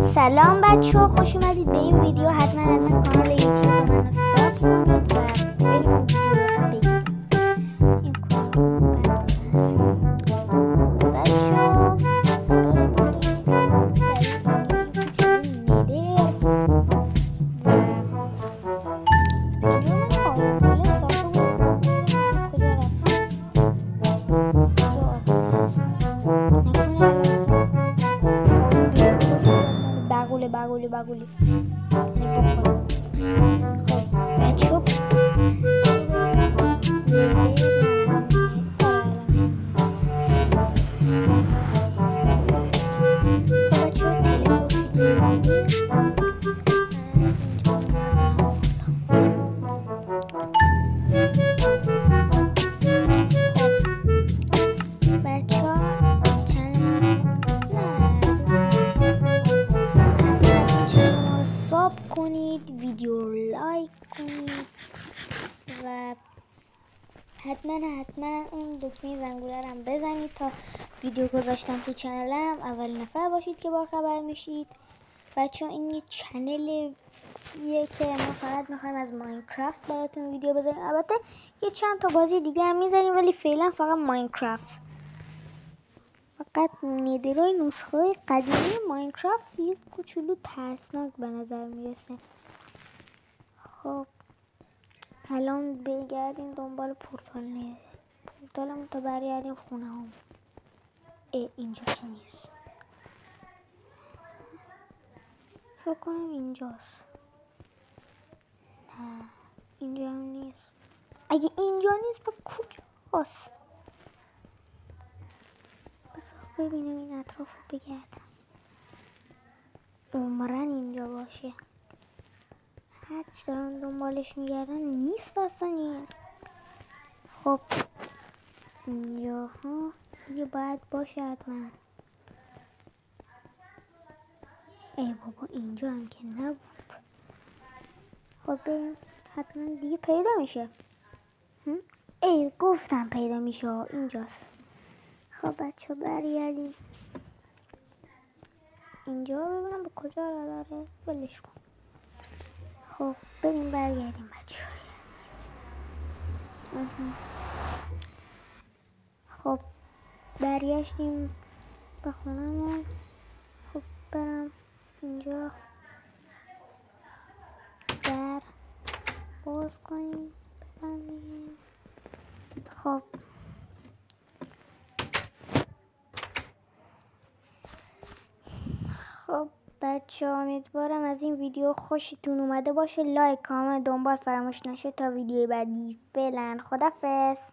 سلام بچه‌ها، خوش اومدید به این ویدیو. حتما کانال یوتیوب منو ساب کنید و بریم اون ویدیو رو بگیم. این کانال بچه‌ها باگولی خب بچه‌ها کنید، ویدیو رو لایک کنید و حتما اون دکمه زنگوله رو هم بزنید تا ویدیو گذاشتم تو چنلم اولین نفر باشید که با خبر میشید. بچه‌ها این یه چنلیه که ما فقط میخوایم از ماینکرافت براتون ویدیو بذاریم. البته یه چند تا بازی دیگه هم میذاریم ولی فعلا فقط ماینکرافت. فقط ندرای نسخه قدیمی ماینکرافت یک کوچولو ترسناک به نظر میرسه. خب الان بگردیم دنبال پورتالمون تا برگردیم خونه هم. اینجا که نیست، فکر کنم اینجاست. نه اینجا هم نیست. اگه اینجا نیست به کجاست؟ بذار ببینم این اطراف رو بگردم. عمرن اینجا باشه. هرچی دارم دنبالش میگردم نیست اصلا این. خب اینجا ها دیگه باید باشه حتما. ای بابا اینجا هم که نبود. خب بریم حتما دیگه پیدا میشه. ای گفتم پیدا میشه، اینجاست. خب بچه برگردیم اینجا ببینم به کجا را داره. ولش کن. خب بریم برگردیم بچه. خب برگشتیم به خونه‌مون. خب برم اینجا در باز کنیم ببندیم. خب بچه ها امیدوارم از این ویدیو خوشتون اومده باشه. لایک کامنت دنبال فراموش نشه تا ویدیو بعدی. فعلا خدافظ.